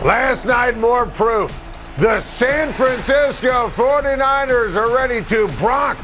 Last night, more proof. The San Francisco 49ers are ready to Brock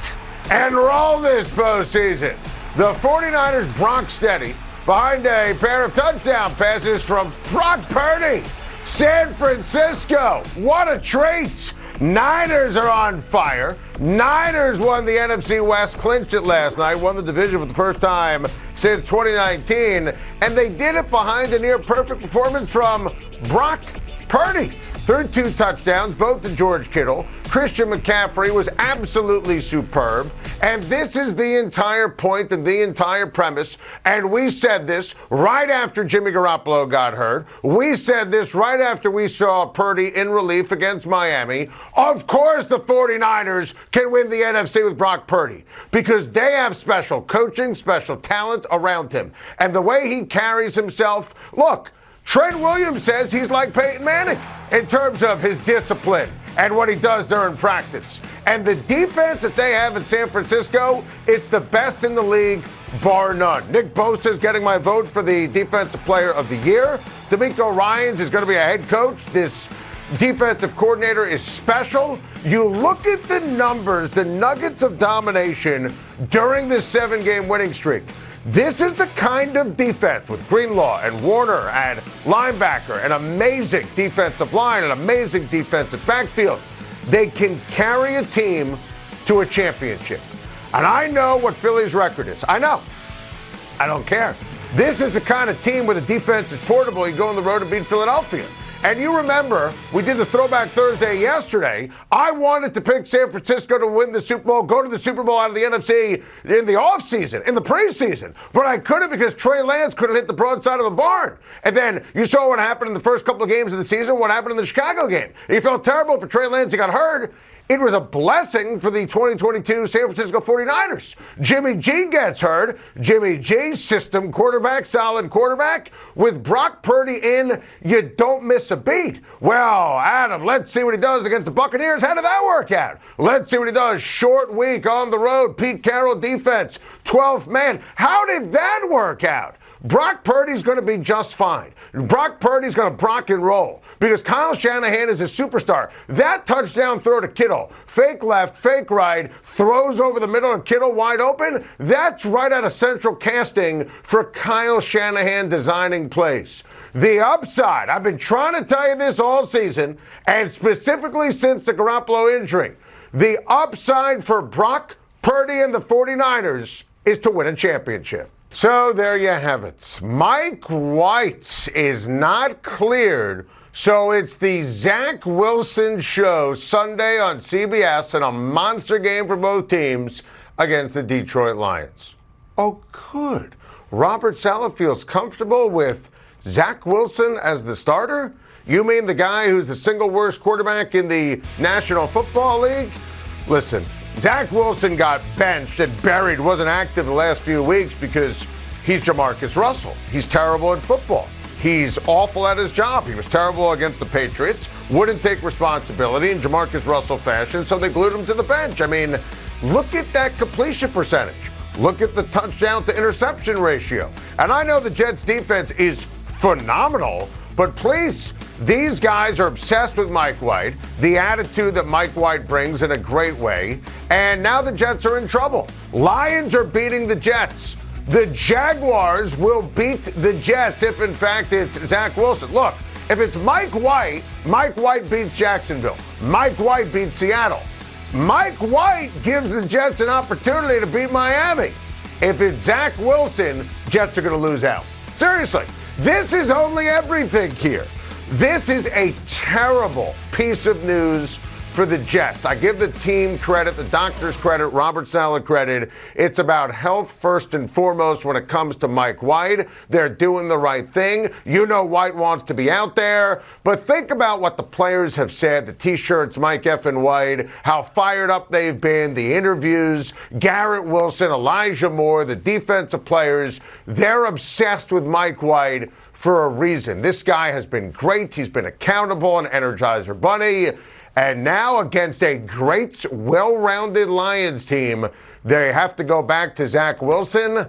and roll this postseason. The 49ers Brock steady behind a pair of touchdown passes from Brock Purdy. San Francisco, what a treat. Niners are on fire. Niners won the NFC West, clinched it last night, won the division for the first time since 2019, and they did it behind a near-perfect performance from Brock Purdy. Threw 2 touchdowns, both to George Kittle. Christian McCaffrey was absolutely superb. And this is the entire point and the entire premise. And we said this right after Jimmy Garoppolo got hurt. We said this right after we saw Purdy in relief against Miami. Of course the 49ers can win the NFC with Brock Purdy because they have special coaching, special talent around him. And the way he carries himself, look, Trent Williams says he's like Peyton Manning in terms of his discipline and what he does during practice. And the defense that they have in San Francisco, it's the best in the league, bar none. Nick Bosa is getting my vote for the Defensive Player of the Year. DeMeco Ryans is going to be a head coach. This defensive coordinator is special. You look at the numbers, the nuggets of domination during this 7-game winning streak. This is the kind of defense with Greenlaw and Warner and linebacker, an amazing defensive line, an amazing defensive backfield. They can carry a team to a championship. And I know what Philly's record is. I know. I don't care. This is the kind of team where the defense is portable. You go on the road and beat Philadelphia. And you remember, we did the Throwback Thursday yesterday. I wanted to pick San Francisco to win the Super Bowl, go to the Super Bowl out of the NFC in the offseason, in the preseason. But I couldn't because Trey Lance couldn't hit the broadside of the barn. And then you saw what happened in the first couple of games of the season, what happened in the Chicago game. You felt terrible for Trey Lance. He got hurt. It was a blessing for the 2022 San Francisco 49ers. Jimmy G gets hurt. Jimmy G, system quarterback, solid quarterback. With Brock Purdy in, you don't miss a beat. Well, Adam, let's see what he does against the Buccaneers. How did that work out? Let's see what he does. Short week on the road. Pete Carroll defense, 12th man. How did that work out? Brock Purdy's going to be just fine. Brock Purdy's going to Brock and roll because Kyle Shanahan is a superstar. That touchdown throw to Kittle, fake left, fake right, throws over the middle of Kittle wide open, that's right out of central casting for Kyle Shanahan designing plays. The upside, I've been trying to tell you this all season, and specifically since the Garoppolo injury, the upside for Brock Purdy and the 49ers is to win a championship. So there you have it. Mike White is not cleared, so it's the Zach Wilson show Sunday on CBS and a monster game for both teams against the Detroit Lions. Oh, good. Robert Saleh feels comfortable with Zach Wilson as the starter? You mean the guy who's the single worst quarterback in the National Football League? Listen. Zach Wilson got benched and buried, wasn't active the last few weeks because he's Jamarcus Russell. He's terrible at football. He's awful at his job. He was terrible against the Patriots, wouldn't take responsibility in Jamarcus Russell fashion, so they glued him to the bench. I mean, look at that completion percentage. Look at the touchdown to interception ratio. And I know the Jets defense is phenomenal, but please, these guys are obsessed with Mike White, the attitude that Mike White brings in a great way, and now the Jets are in trouble. Lions are beating the Jets. The Jaguars will beat the Jets if, in fact, it's Zach Wilson. Look, if it's Mike White beats Jacksonville. Mike White beats Seattle. Mike White gives the Jets an opportunity to beat Miami. If it's Zach Wilson, Jets are going to lose out. Seriously, this is only everything here. This is a terrible piece of news for the Jets. I give the team credit, the doctors credit, Robert Saleh credit. It's about health first and foremost when it comes to Mike White. They're doing the right thing. You know White wants to be out there. But think about what the players have said, the T-shirts, Mike effing White, how fired up they've been, the interviews, Garrett Wilson, Elijah Moore, the defensive players. They're obsessed with Mike White for a reason. This guy has been great. He's been accountable, an Energizer Bunny. And now against a great, well-rounded Lions team, they have to go back to Zach Wilson.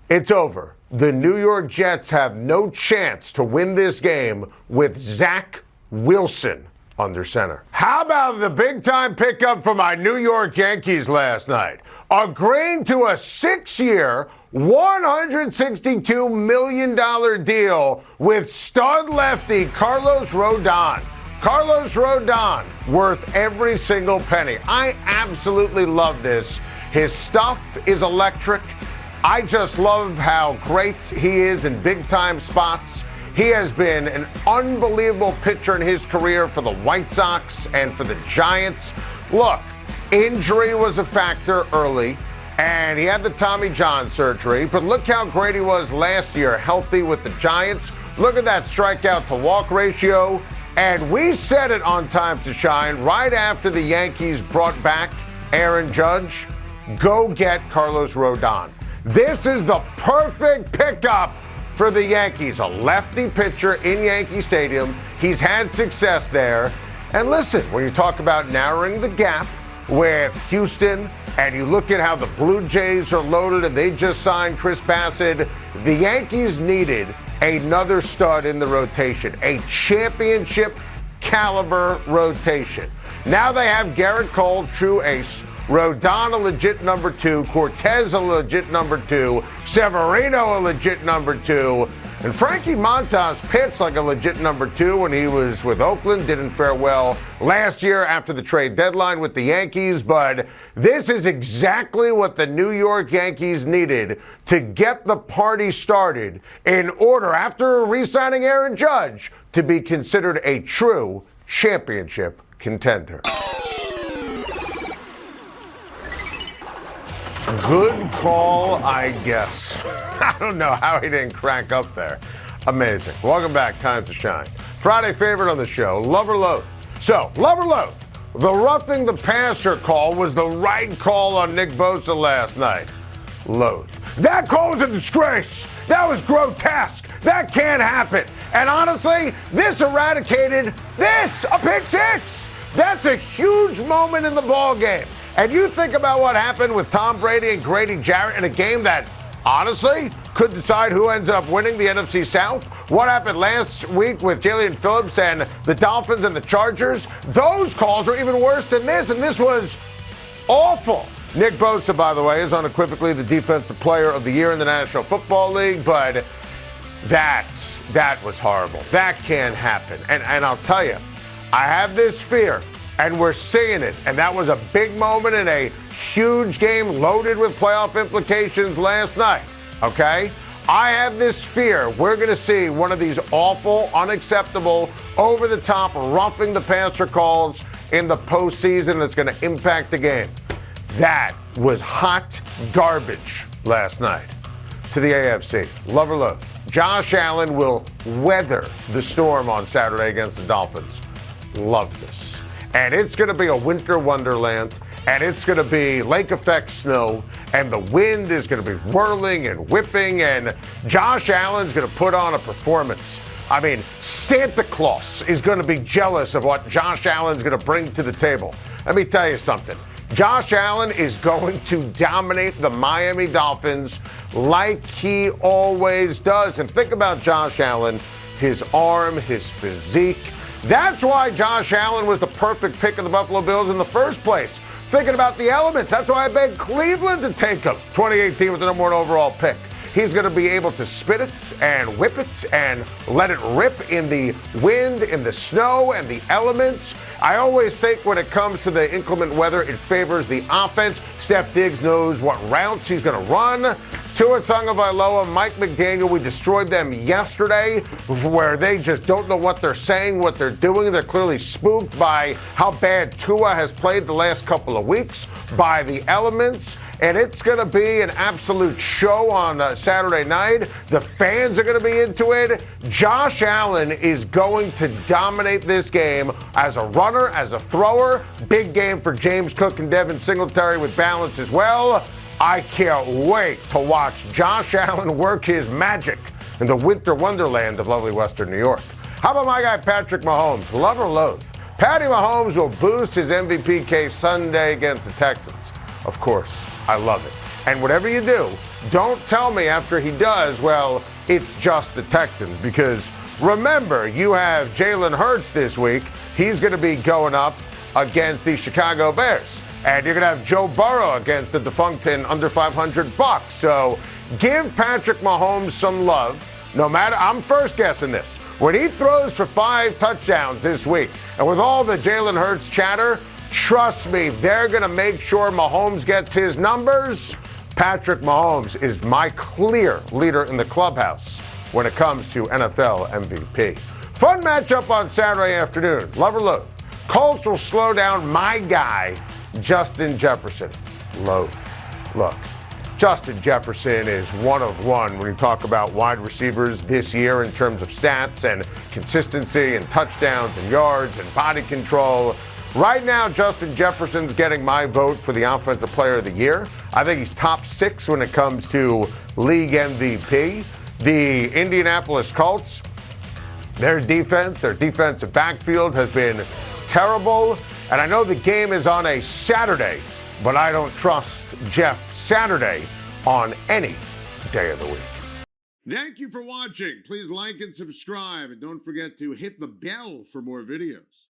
It's over. The New York Jets have no chance to win this game with Zach Wilson under center. How about the big-time pickup for my New York Yankees last night? Agreeing to a 6-year, $162 million deal with stud lefty Carlos Rodon. Carlos Rodon, worth every single penny. I absolutely love this. His stuff is electric. I just love how great he is in big-time spots. He has been an unbelievable pitcher in his career for the White Sox and for the Giants. Look, injury was a factor early, and he had the Tommy John surgery, but look how great he was last year, healthy with the Giants. Look at that strikeout-to-walk ratio. And we said it on Time to Shine right after the Yankees brought back Aaron Judge. Go get Carlos Rodon. This is the perfect pickup for the Yankees. A lefty pitcher in Yankee Stadium. He's had success there. And listen, when you talk about narrowing the gap with Houston, and you look at how the Blue Jays are loaded and they just signed Chris Bassett, the Yankees needed another stud in the rotation, a championship caliber rotation. Now they have Garrett Cole, true ace, Rodon a legit number 2, Cortez a legit number 2, Severino a legit number 2, and Frankie Montas pitched like a legit number 2 when he was with Oakland. Didn't fare well last year after the trade deadline with the Yankees, but this is exactly what the New York Yankees needed to get the party started in order, after re-signing Aaron Judge, to be considered a true championship contender. Good call, I guess. I don't know how he didn't crack up there. Amazing. Welcome back. Time to Shine. Friday favorite on the show, love or loathe. So, love or loathe. The roughing the passer call was the right call on Nick Bosa last night. Loathe. That call was a disgrace. That was grotesque. That can't happen. And honestly, this eradicated a pick six. That's a huge moment in the ball game. And you think about what happened with Tom Brady and Grady Jarrett in a game that, honestly, could decide who ends up winning the NFC South. What happened last week with Jalen Phillips and the Dolphins and the Chargers? Those calls are even worse than this, and this was awful. Nick Bosa, by the way, is unequivocally the Defensive Player of the Year in the National Football League, but that was horrible. That can't happen. And I'll tell you, I have this fear, and we're seeing it. And that was a big moment in a huge game loaded with playoff implications last night, okay? I have this fear we're going to see one of these awful, unacceptable, over-the-top, roughing the passer calls in the postseason that's going to impact the game. That was hot garbage last night. To the AFC, love or loathe, Josh Allen will weather the storm on Saturday against the Dolphins. Love this. And it's going to be a winter wonderland, and it's going to be lake effect snow, and the wind is going to be whirling and whipping, and Josh Allen's going to put on a performance. I mean, Santa Claus is going to be jealous of what Josh Allen's going to bring to the table. Let me tell you something. Josh Allen is going to dominate the Miami Dolphins like he always does. And think about Josh Allen, his arm, his physique. That's why Josh Allen was the perfect pick of the Buffalo Bills in the first place. Thinking about the elements, that's why I begged Cleveland to take him. 2018 with the number 1 overall pick. He's going to be able to spit it and whip it and let it rip in the wind, in the snow, and the elements. I always think when it comes to the inclement weather, it favors the offense. Steph Diggs knows what routes he's going to run. Tua Tagovailoa, Mike McDaniel, we destroyed them yesterday, where they just don't know what they're saying, what they're doing. They're clearly spooked by how bad Tua has played the last couple of weeks, by the elements. And it's going to be an absolute show on Saturday night. The fans are going to be into it. Josh Allen is going to dominate this game as a runner, as a thrower. Big game for James Cook and Devin Singletary with balance as well. I can't wait to watch Josh Allen work his magic in the winter wonderland of lovely Western New York. How about my guy Patrick Mahomes? Love or loathe? Patty Mahomes will boost his MVP case Sunday against the Texans. Of course, I love it. And whatever you do, don't tell me after he does, well, it's just the Texans. Because remember, you have Jalen Hurts this week. He's going to be going up against the Chicago Bears. And you're going to have Joe Burrow against the defunct and under 500 Bucks. So give Patrick Mahomes some love. No matter, I'm first guessing this. When he throws for 5 touchdowns this week, and with all the Jalen Hurts chatter, trust me, they're going to make sure Mahomes gets his numbers. Patrick Mahomes is my clear leader in the clubhouse when it comes to NFL MVP. Fun matchup on Saturday afternoon. Love or loathe. Colts will slow down my guy, Justin Jefferson. Loathe. Look, Justin Jefferson is one of one when you talk about wide receivers this year in terms of stats and consistency and touchdowns and yards and body control. Right now, Justin Jefferson's getting my vote for the Offensive Player of the Year. I think he's top 6 when it comes to league MVP. The Indianapolis Colts, their defense, their defensive backfield has been terrible. And I know the game is on a Saturday, but I don't trust Jeff Saturday on any day of the week. Thank you for watching. Please like and subscribe. And don't forget to hit the bell for more videos.